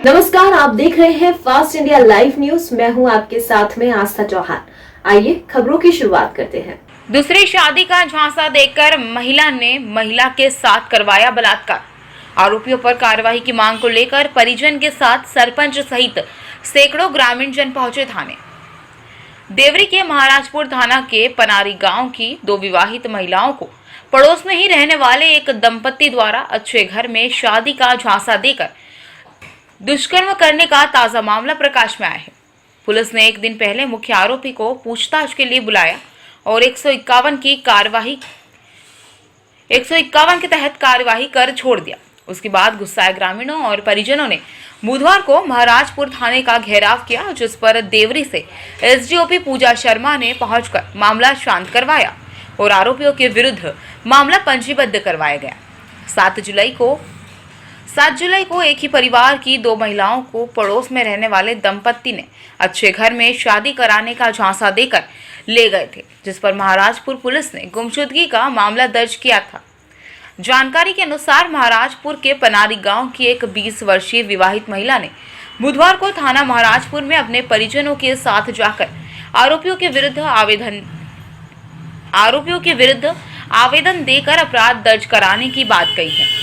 नमस्कार, आप देख रहे हैं फास्ट इंडिया लाइव न्यूज। मैं हूं आपके साथ में आस्था चौहान। आइए खबरों की शुरुआत करते हैं। दूसरी शादी का झांसा देकर महिला ने महिला के साथ करवाया बलात्कार। आरोपियों पर कार्रवाई की मांग को लेकर परिजन के साथ सरपंच सहित सैकड़ों ग्रामीण जन पहुंचे थाने। देवरी के महाराजपुर थाना के पनारी गांव की दो विवाहित महिलाओं को पड़ोस में ही रहने वाले एक दंपति द्वारा अच्छे घर में शादी का झांसा देकर दुष्कर्म करने का ताजा मामला प्रकाश में आया है। पुलिस ने एक दिन पहले मुख्य आरोपी को पूछताछ के लिए बुलाया और 151 के तहत कार्यवाही कर छोड़ दिया। उसके बाद गुस्साए ग्रामीणों और परिजनों ने बुधवार को महाराजपुर थाने का घेराव किया, जिस पर देवरी से एसडीओपी पूजा शर्मा ने पहुंचकर मामला शांत करवाया और आरोपियों के विरुद्ध मामला पंजीबद्ध करवाया गया। 7 जुलाई को एक ही परिवार की दो महिलाओं को पड़ोस में रहने वाले दंपत्ति ने अच्छे घर में शादी कराने का झांसा देकर ले गए थे, जिस पर महाराजपुर पुलिस ने गुमशुदगी का मामला दर्ज किया था। जानकारी के अनुसार महाराजपुर के पनारी गांव की एक 20 वर्षीय विवाहित महिला ने बुधवार को थाना महाराजपुर में अपने परिजनों के साथ जाकर आरोपियों के विरुद्ध आवेदन देकर अपराध दर्ज कराने की बात कही है।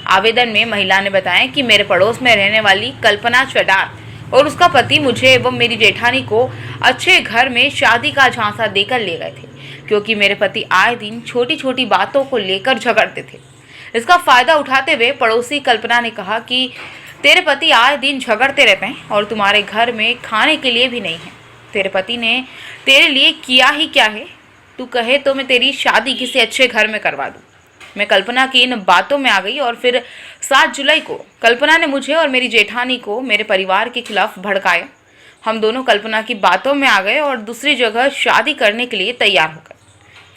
आवेदन में महिला ने बताया कि मेरे पड़ोस में रहने वाली कल्पना चडार और उसका पति मुझे एवं मेरी जेठानी को अच्छे घर में शादी का झांसा देकर ले गए थे, क्योंकि मेरे पति आए दिन छोटी छोटी बातों को लेकर झगड़ते थे। इसका फायदा उठाते हुए पड़ोसी कल्पना ने कहा कि तेरे पति आए दिन झगड़ते रहते हैं और तुम्हारे घर में खाने के लिए भी नहीं है। तेरे पति ने तेरे लिए किया ही क्या है? तू कहे तो मैं तेरी शादी किसी अच्छे घर में करवा दूँ। मैं कल्पना की इन बातों में आ गई और फिर 7 जुलाई को कल्पना ने मुझे और मेरी जेठानी को मेरे परिवार के खिलाफ भड़काया। हम दोनों कल्पना की बातों में आ गए और दूसरी जगह शादी करने के लिए तैयार हो गए।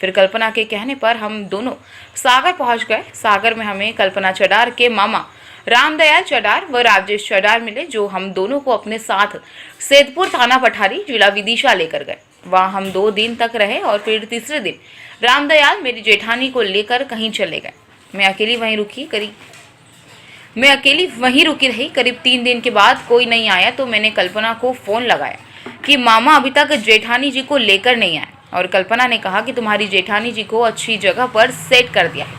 फिर कल्पना के कहने पर हम दोनों सागर पहुंच गए। सागर में हमें कल्पना चडार के मामा रामदयाल चडार व राजेश चडार मिले, जो हम दोनों को अपने साथ सैदपुर थाना पठारी जिला विदिशा लेकर गए। वहाँ हम 2 दिन तक रहे और फिर तीसरे दिन रामदयाल मेरी जेठानी को लेकर कहीं चले गए। मैं अकेली वहीं रुकी रही। करीब 3 दिन के बाद कोई नहीं आया तो मैंने कल्पना को फ़ोन लगाया कि मामा अभी तक जेठानी जी को लेकर नहीं आए, और कल्पना ने कहा कि तुम्हारी जेठानी जी को अच्छी जगह पर सेट कर दिया है,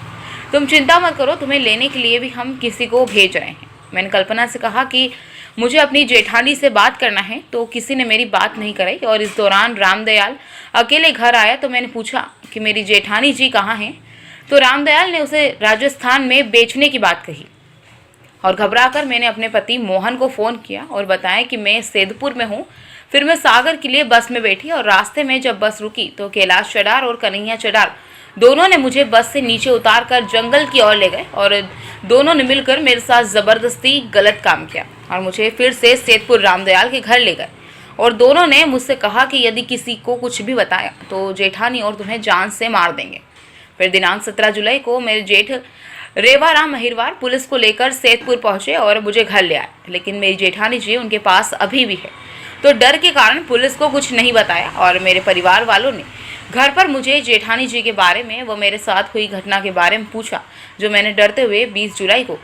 तुम चिंता मत करो, तुम्हें लेने के लिए भी हम किसी को भेज रहे हैं। मैंने कल्पना से कहा कि मुझे अपनी जेठानी से बात करना है, तो किसी ने मेरी बात नहीं कराई और इस दौरान रामदयाल अकेले घर आया तो मैंने पूछा कि मेरी जेठानी जी कहाँ हैं, तो रामदयाल ने उसे राजस्थान में बेचने की बात कही और घबराकर मैंने अपने पति मोहन को फ़ोन किया और बताया कि मैं सैदपुर में हूँ। फिर मैं सागर के लिए बस में बैठी और रास्ते में जब बस रुकी तो कैलाश चडार और कन्हैया चडार दोनों ने मुझे बस से नीचे उतार कर जंगल की ओर ले गए और दोनों ने मिलकर मेरे साथ ज़बरदस्ती गलत काम किया और मुझे फिर से सैदपुर रामदयाल के घर ले गए और दोनों ने मुझसे कहा कि यदि किसी को कुछ भी बताया तो जेठानी और तुम्हें जान से मार देंगे। फिर दिनांक 17 जुलाई को मेरे जेठ रेवाराम महिरवार पुलिस को लेकर सैदपुर पहुंचे और मुझे घर ले आए, लेकिन मेरी जेठानी जी उनके पास अभी भी है, तो डर के कारण पुलिस को कुछ नहीं बताया और मेरे परिवार वालों ने घर पर मुझे जेठानी जी के बारे में व मेरे साथ हुई घटना के बारे में पूछा, जो मैंने डरते हुए 20 जुलाई को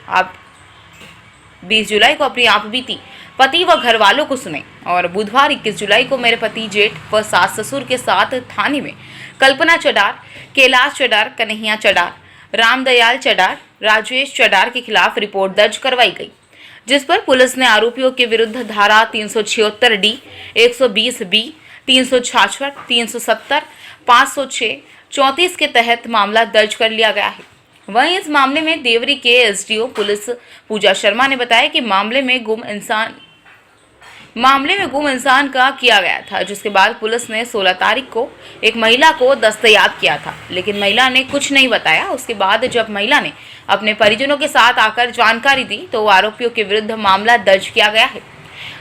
अपनी आप बीती पति व घर वालों को सुनाई। और बुधवार 21 जुलाई को मेरे पति, जेठ व सास ससुर के साथ थाने में कल्पना चडार, कैलाश चडार, कन्हैया चडार, रामदयाल चडार, राजेश चडार के खिलाफ रिपोर्ट दर्ज करवाई गई, जिस पर पुलिस ने आरोपियों के विरुद्ध धारा 376 डी, 120 बी, 366, 370, 506, 34 के तहत मामला दर्ज कर लिया गया है। वहीं इस मामले में देवरी के एसडीओ पुलिस पूजा शर्मा ने बताया कि मामले में गुम इंसान का किया गया था, जिसके बाद पुलिस ने 16 तारीख को एक महिला को दस्तयाब किया था, लेकिन महिला ने कुछ नहीं बताया। उसके बाद जब महिला ने अपने परिजनों के साथ आकर जानकारी दी तो आरोपियों के विरुद्ध मामला दर्ज किया गया है।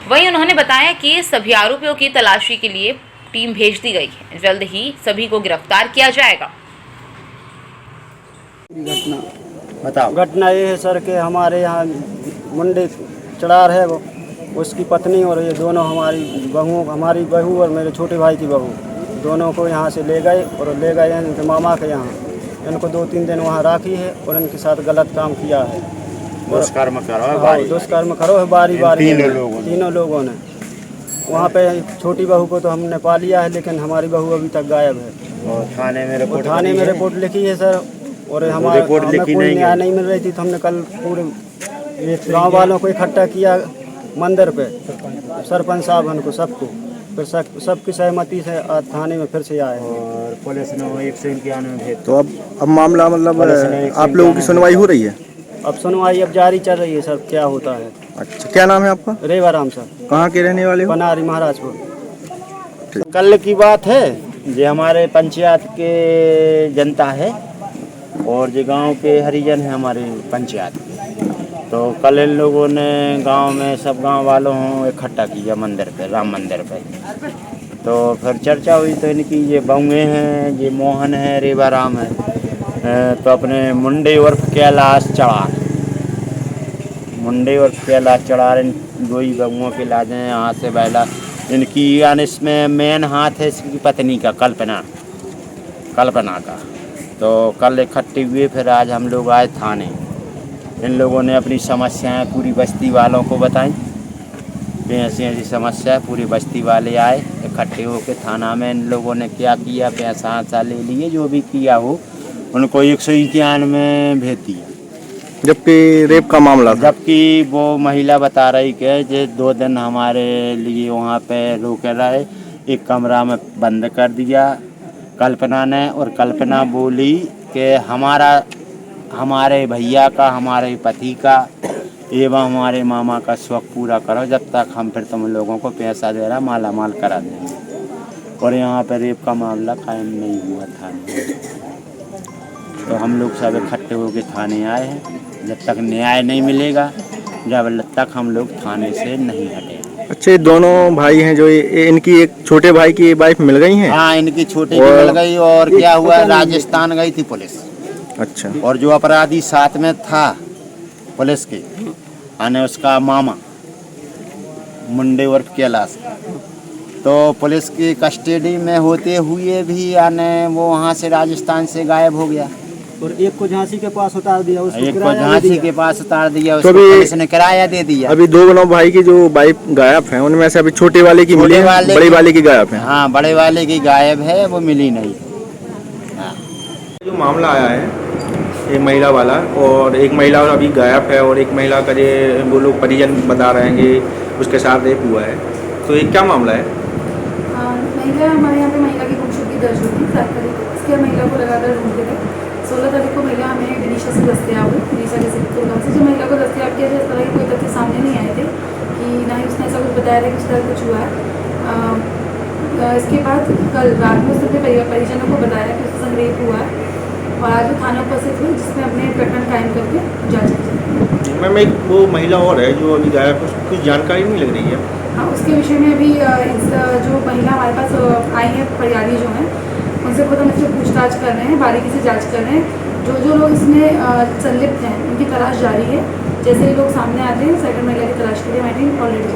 वहीं उन्होंने बताया कि सभी आरोपियों की तलाशी के लिए टीम भेज दी गई है, जल्द ही सभी को गिरफ्तार किया जाएगा। घटना ये है सर कि हमारे यहाँ मुंडे चडार है, वो उसकी पत्नी और ये दोनों हमारी बहू और मेरे छोटे भाई की बहू दोनों को यहाँ से ले गए इनके मामा के यहाँ। इनको 2-3 दिन वहाँ राखी है और इनके साथ गलत काम किया है। दुष्कर्म करो है हाँ, भाई। दुष्कर्म करो है बारी इन बारी तीनों लोगों ने। वहाँ पे छोटी बहू को तो हमने पा लिया है, लेकिन हमारी बहू अभी तक गायब है। और थाने में रिपोर्ट थाने करी में है? रिपोर्ट लिखी है सर, और हमारे रिपोर्ट हमें लिखी कोई नहीं न्याय है? नहीं मिल रही थी, तो हमने कल पूरे गांव वालों को इकट्ठा किया मंदिर पे, सरपंच साहब उनको सबको, फिर सबकी सहमति से आज थाने में फिर से आए हैं। और पुलिस ने 191 भेज। तो अब मामला मतलब पुलिस ने एक आप लोगों की सुनवाई हो रही है? अब सुनवाई अब जारी चल रही है सर, क्या होता है। अच्छा, क्या नाम है आपका? रेवाराम सर, कहाँ के रहने वाले हो? पनारी महाराजपुर। कल की बात है, ये हमारे पंचायत के जनता है और जो गांव के हरिजन है हमारे पंचायत के। तो कल इन लोगों ने गांव में सब गांव वालों को इकट्ठा किया मंदिर पे, राम मंदिर पे। तो फिर चर्चा हुई, तो इनकी ये बहुएँ हैं, ये मोहन है, रेवाराम है, तो अपने मुंडे उर्फ कैलाश चढ़ार, मुंडे उर्फ कैलाश चढ़ार, इन दो ही बहुओं के लाजे हैं हाथ से बैला इनकी। यानी इसमें मेन हाथ है इसकी पत्नी का, कल्पना का। तो कल इकट्ठे हुए, फिर आज हम लोग आए थाने। इन लोगों ने अपनी समस्याएं पूरी बस्ती वालों को बताई कि ऐसी ऐसी समस्या है। पूरी बस्ती वाले आए इकट्ठे होकर थाना में। इन लोगों ने क्या किया, पैसा ले लिए, जो भी किया हो, उनको 191 में भेज दिया। जबकि रेप का मामला था। जबकि वो महिला बता रही कि ये 2 दिन हमारे लिए वहाँ पे रोके रहे, एक कमरा में बंद कर दिया कल्पना ने। और कल्पना बोली कि हमारे भैया का, हमारे पति का एवं हमारे मामा का शौक पूरा करो, जब तक हम फिर तुम लोगों को पैसा दे रहा माला माल करा देंगे। और यहाँ पर रेप का मामला कायम नहीं हुआ थाने। तो हम लोग सब इकट्ठे होकर थाने आए हैं। जब तक न्याय नहीं मिलेगा, जब तक हम लोग थाने से नहीं हटेंगे। अच्छा, ये दोनों भाई हैं जो इनकी एक छोटे भाई की वाइफ मिल गई हैं? हाँ, इनकी छोटी भी मिल गई। और क्या हुआ, राजस्थान गई थी पुलिस। अच्छा। और जो अपराधी साथ में था पुलिस के, यानी उसका मामा मुंडे उर्फ कैलाश, तो पुलिस की कस्टडी में होते हुए भी यानी वो वहाँ से राजस्थान से गायब हो गया। और एक को झांसी के पास उतार दिया, उसको एक को किराया दे झांसी दिया। के पास उतार दिया, तो उसको अभी- पुलिस ने किराया दे दिया। अभी दोनों भाई की जो वाइफ गायब है, उनमें से अभी छोटे वाले की मिली है, बड़े वाले की गायब है? हाँ, बड़े वाले की गायब है, वो मिली नहीं। जो मामला आया है ये महिला वाला, और एक महिला अभी गायब है और एक महिला का ये वो लोग परिजन बता रहे हैं कि उसके साथ रेप हुआ है। तो ये क्या मामला है? महिला, हमारे यहाँ पे महिला की गुमशुदगी दर्ज हुई थी 7 तारीख को। इसके महिला को लगातार ढूंढते थे। 16 तारीख को महिला हमें विदिशा से दस्तियाब हुई, विदिशा के प्रोग्राम से। जो महिला को दस्तियाब किया था, इस तरह के कोई तथ्य सामने नहीं आए थे कि ना ही उसने ऐसा कुछ बताया था कि इस तरह कुछ हुआ है। इसके बाद कल रात में उसने अपने परिजनों को बताया कि उसके संग रेप हुआ है, और आज वो थाना उपस्थित हुई, जिसमें अपने प्रकरण कायम करके जांच की। मैम, एक वो महिला और है जो अभी गायब है, उसकी कुछ जानकारी नहीं लग रही है। हाँ, उसके विषय में अभी जो महिला हमारे पास आई है, फरियादी जो हैं, उनसे खुद हम इससे पूछताछ कर रहे हैं, बारीकी से जांच कर रहे हैं। जो लोग इसमें संलिप्त हैं, उनकी तलाश जारी है। जैसे ही लोग सामने आते हैं, सेकंड महिला की तलाश के लिए हमारी टीम ऑलरेडी